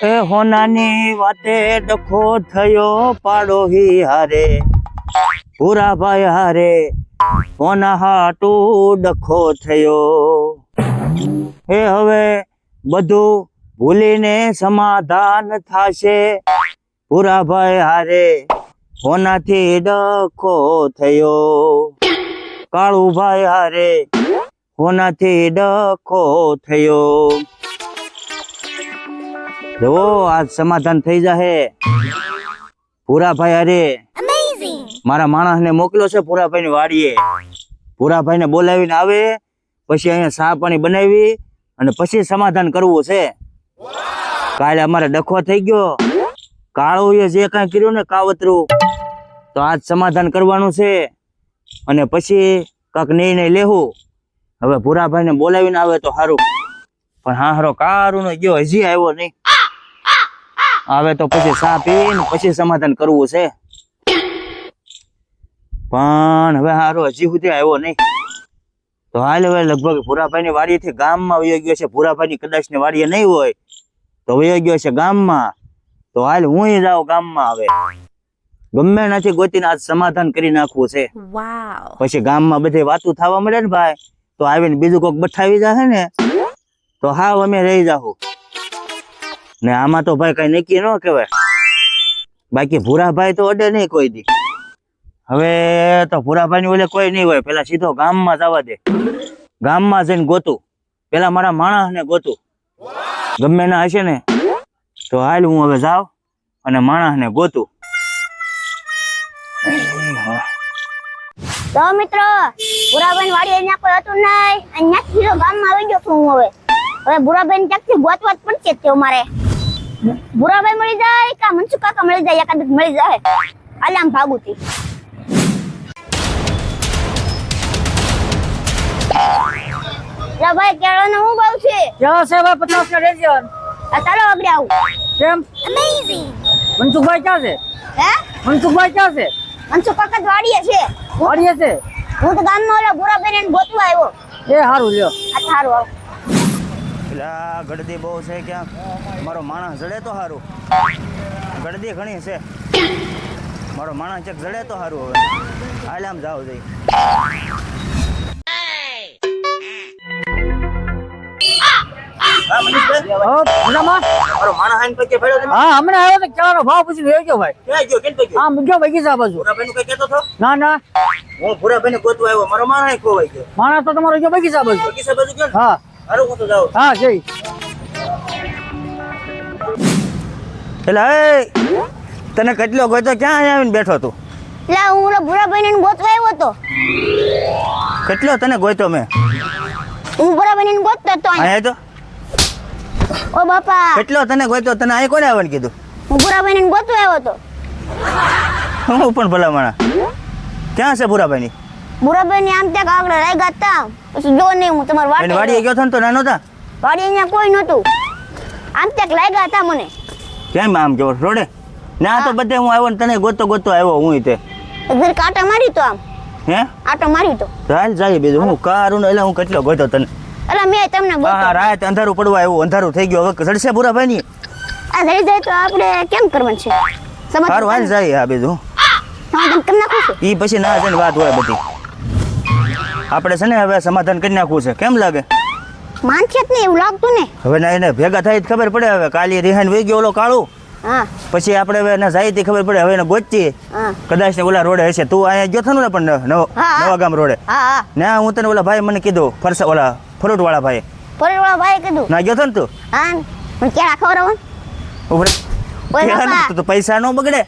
એ હોનાની વાતે ડખો થયો પાડોહી હારે પૂરા ભાઈ હારે હોના હાટું ડખો થયો એ હવે બધું ભૂલીને સમાધાન થાશે પૂરા ભાઈ હારે હોનાથી ડખો થયો કાળુભાઈ હારે હોનાથી ડખો થયો જો આજ સમાધાન થઈ જાહે પૂરાભાઈ અરે મારા માણસને મોકલ્યો છે પૂરાભાઈ ની વાડીએ પૂરાભાઈ ને બોલાવીને આવે પછી અહીંયા ચા પાણી બનાવી અને પછી સમાધાન કરવું છે કાલે અમારે ડખો થઈ ગયો કાળુએ જે કઈ કર્યું ને કાવતરું તો આજ સમાધાન કરવાનું છે અને પછી કાંક નિર્ણય લેવું હવે પૂરાભાઈ ને બોલાવીને આવે તો સારું પણ હારો કારું નો ગયો હજી આવ્યો નહીં આવે તો પછી ચા પીને પછી સમાધાન કરવું છે પણ હવે હારો હજી સુધી આવ્યો નહીં તો હાલ હવે લગભગ પૂરાભાઈ ની વાડી થી ગામમાં વયો ગયો છે પૂરાભાઈ ની કદાચ ની વાડીએ નહીં હોય તો વયો ગયો છે ગામમાં તો હાલ હું જાઉં ગામમાં આવે ગમે નથી ગોતીને આજ સમાધાન કરી નાખવું છે પછી ગામમાં બધે વાતું થવા મળે ને ભાઈ તો આવીને બીજું કોઈક બઠાવી જશે ને તો હાવ અમે રહી જાહું ને આમાં તો ભાઈ કઈ નક્કી ન કહેવાય બાકી ભૂરાભાઈ તો અડે નહીં કોઈ દી હવે તો ભૂરાભાઈ ની ઓલે કોઈ નહીં હોય પેલા સીધો ગામમાં જવા દે ગામમાં જઈને ગોતું પેલા મારા માણસ ને ગોતું ગમે ના હશે ને તો હાલ હું હવે જાઉં અને માણસ ને ગોતું તો મિત્રો ભૂરાભાઈ વાડી અહીંયા કોઈ હતું નહીં અહીંયા સીધો ગામમાં આવી ગયો છું હું હવે ભૂરાભાઈ ક્યાંકથી ગોતવા જ પડશે તે મારે ભૂરાભાઈ મળી જાય કા મનસુખ કાકા મળી જાય એકાદ મળી જાય હાલ આમ ભાગું થી ભાઈ કેળો નો હું ભાવ છે કેળો છે ભાઈ 50 ના ડઝન ચાલો આગળ આવું કેમ અમેઝિંગ મનસુખભાઈ ક્યાં છે હે મનસુખભાઈ ક્યાં છે મનસુખ કાકા વાડીએ છે વાડીએ છે હું તો ગામમાં ઓલા ભૂરાભાઈ ને ગોતવા આવ્યો એ હારું લ્યો આ સારું આવ પેલા ગળદી બહુ છે ક્યાં મારો માણસ જડે તો સારું ગળદી ઘણી છે મારો માણસ ચેક જડે તો સારું હવે હાલ આમ જાવ જઈ મારો માણસ આઈને પગે પડ્યો તમે હા હમણાં આવ્યો તો કેળાનો ભાવ પૂછીને લઈ ગયો ભાઈ ક્યાં ગયો કેમ પગે હા મૂક્યો બગીચા બાજુ ભૂરાભાઈ નું કઈ કહેતો હતો ના ના હું ભૂરાભાઈ ને ગોતવા આવ્યો મારો માણસ ખોવાઈ ગયો માણસ તો તમારો ગયો બગીચા બાજુ બગીચા બાજુ ગયો ને? હા હારું હું તો જાઉં હા જઈ એટલે એ તને કેટલો ગોતો ક્યાં આવીને બેઠો તું લા હું ઓલા ભૂરાભાઈ ને ગોતવા આવ્યો તો કેટલો તને ગોતો મેં હું ભૂરાભાઈ ને ગોતતો તો અહીંયા તો ઓ બાપા કેટલો તને ગોતો તને અહીં કોને આવવાનું કીધું હું ભૂરાભાઈ ને ગોતવા આવ્યો તો હું પણ ભલા માણા ક્યાં છે ભૂરાભાઈ ની ભૂરાભાઈ ને આમ ત્યાં આગળ રહી ગયા પછી જો નહીં હું તમારી એને વાડીએ વાડી ગયો હતો ને તો નાનો હતા વાડી અહીંયા કોઈ નહોતું આમ ત્યાં લાગ્યા હતા મને કેમ આમ કેવો રોડે ના તો બધે હું આવ્યો ને તને ગોતો ગોતો આવ્યો હું તે ઘર કાંટા મારી તો આમ હે આટો મારી તો ચાલ જાય બીજું હું કારું ને એટલે હું કેટલો ગોતો તને એટલે મેં તમને હા ગોતો રાત અંધારું પડવા આવ્યું અંધારું થઈ ગયું હવે ચડશે ભૂરાભાઈ ની આ થઈ જાય તો આપણે કેમ કરવાનું છે સારું હાલ જાય આ બીજું સમાધાન કરી નાખું છું ઈ પછી ના છે ને વાત હોય બધી આપણે છે ને હવે સમાધાન કરી નાખવું છે કેમ લાગે માનશે જ નહીં એવું લાગતું ને હવે ના એને ભેગા થાય જ ખબર પડે હવે કાલી રિહાન વહી ગયો ઓલો કાળું હા પછી આપણે હવે એને જાય ખબર પડે હવે એને ગોચીએ હા કદાચ ને ઓલા રોડે હશે તું અહીંયા ગયો થયો ને પણ હા. નવા ગામ રોડે હા હા ના હું તને ઓલા ભાઈ મને કીધું ફરસા ઓલા ફ્રૂટ વાળા ભાઈ પરિવાળા ભાઈ કીધું ના ગયો થયો ને તું હા હું ક્યાં ખવડાવું ઉભરે ઓય બાપા. તો પૈસા નો બગડે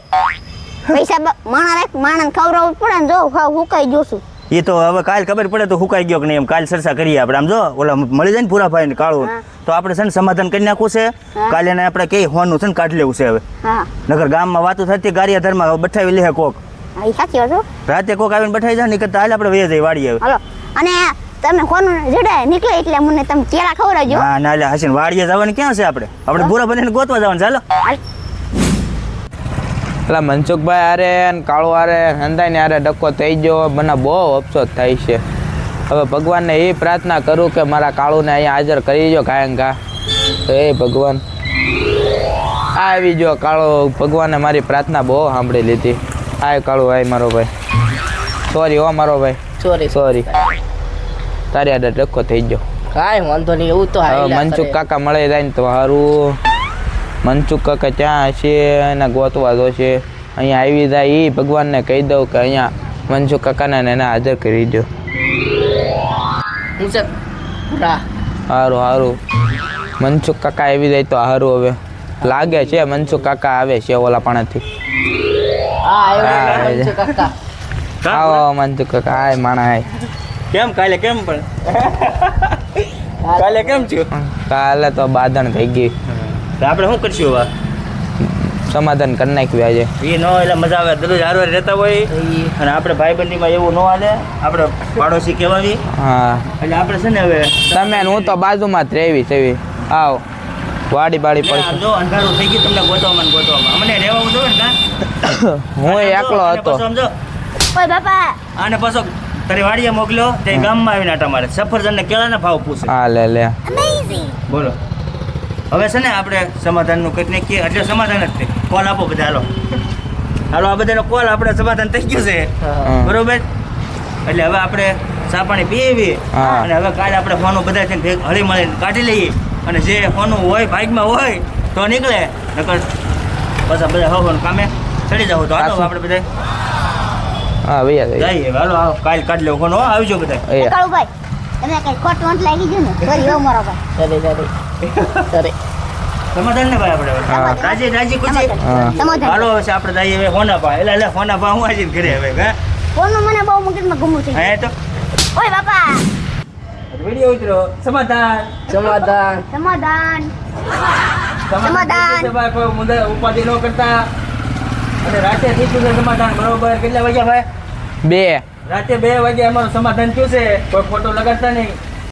પૈસા માણસ ખવડાવવું પડે ને જો હુકાઈ જોશું એ તો હવે કાલ ખબર પડે તો હુકાઈ ગયો કે નહીં એમ કાલ ચર્ચા કરીએ આપણે આમ જો ઓલા મળી જાય ને પૂરા ભાઈ ને કાળું હા. તો આપણે છે ને સમાધાન કરી નાખવું છે હા. કાલે એને આપણે કઈ હોવાનું છે ને કાઢી લેવું છે હવે હા નગર ગામમાં વાતો થતી ગારિયા ધરમાં બઠાવી લે કોક હા, એ સાચી વાત હો. રાતે કોક આવીને બઠાઈ જાય ને કરતા હાલ આપણે વહી જઈએ વાડીએ હવે હાલો અને તમે કોનું જડે નીકળે એટલે મને તમે કેળા ખવડાવજો હા ના એટલે હસીને વાડીએ જવાનું ક્યાં છે આપણે પૂરા બનીને ગોતવા જવાનું ચાલો હાલ. પેલા મનસુખભાઈ આરે ને કાળુ આરે હંદાઈને આરે ડક્કો થઈ ગયો મને બહુ અફસોસ થાય છે હવે ભગવાનને એ પ્રાર્થના કરું કે મારા કાળુને અહીંયા હાજર કરી દો કાયમ ઘા હે ભગવાન આવી જો કાળો, ભગવાને મારી પ્રાર્થના બહુ સાંભળી લીધી. આય કાળો, આય મારો ભાઈ. સોરી હો મારો ભાઈ, સોરી સોરી. તારી આડે ડખો થઈ ગયો. કાંઈ વાંધો નહીં, એવું તો હવે હાલ્યા મનસુખ કરે. કાકા મળે જાય ને તો સારું. મનસુખ કાકા ત્યાં હશે, એને ગોતવા જોશે. અહીંયા આવી જાય એ ભગવાનને કહી દઉં કે અહીંયા મનસુખ કાકાને એને હાજર કરી દો. હું છે પૂરા સારું સારું. મનસુખ કાકા આવી જાય તો સારું. હવે લાગે છે મનસુખ કાકા આવે છે ઓલા પાણીથી. હા હા, આવ્યો છે કાકા. આવો મનસુખ કાકા, આય માણા આય. કેમ કાલે કેમ પણ કાલે કેમ થયું? કાલે તો બાદણ થઈ ગઈ. તો આપણે શું કરશું હવે? સમાધાન કરી નાખ્યું આજે. એ નો એટલે મજા આવે, દરરોજ હારવાર રહેતા હોય અને આપણે ભાઈબંધીમાં એવું ન હાલે. આપણે પાડોશી કહેવાવી હા, એટલે આપણે છે ને હવે તમે ને હું તો બાજુમાં જ રહેવી સેવી. આવ વાડી બાડી આમ પડશે. જો અંધારું થઈ ગયું તમને ગોતવામાં ને ગોતવામાં. અમને રહેવું જોઈએ ને કાં? હું એકલો આને હતો. પાછો સમજો, ઓય બાપા આને પાછો તારી વાડીએ મોકલ્યો તે ગામમાં આવીને આટા મારે સફરજનને કેળાના ભાવ પૂછે. હા લે લે. બોલો હવે છે ને આપણે સમાધાનનું કંઈક ને કહીએ એટલે સમાધાન જ થાય. કોલ આપો બધા, હાલો હાલો, આ બધાનો કોલ આપણે સમાધાન થઈ ગયું છે. હા. બરોબર, એટલે હવે આપણે ચા પાણી પીવી હા. અને હવે કાલે આપણે ફોનું બધા છે ને હળી મળીને કાઢી લઈએ અને જે ફોનું હોય ભાગમાં હોય તો નીકળે, નકર પાછા બધા હવાનું કામે ચડી જાવ. તો હાલો પાછું. આપણે બધા હા ભૈયા જઈએ. હાલો આવો, કાલે કાઢી લેવું ફોન. આવી જાઓ બધા. એ કાળુભાઈ તમે કઈ ખોટું અંત લાગી ગયું ને સોરી હો મારો ભાઈ. સરે સરે સમાધાન ને ભાઈ આપણે હવે. હા. રાજી રાજી ખુશી. હા. સમાધાન. હાલો હવે આપણે જઈએ હવે ફોના પા. એટલે ફોના પા હું આજે ઘરે હવે હા ફોનનું મને બહુ મગજમાં ગુમું થઈ ગયું. હા તો ઓય બાપા વિડીયો ઉતરો. સમાધાન સમાધાન. સમાધાન. સમાધાન. સમાધાન ભાઈ, કોઈ મુદ્દા ઉપાધિ ન કરતા અને રાતે થયું છે સમાધાન. બરોબર, કેટલા વાગ્યા ભાઈ? 2. રાતે 2 વાગે અમારું સમાધાન થયું છે. કોઈ ફોટો લગાડતા નહીં.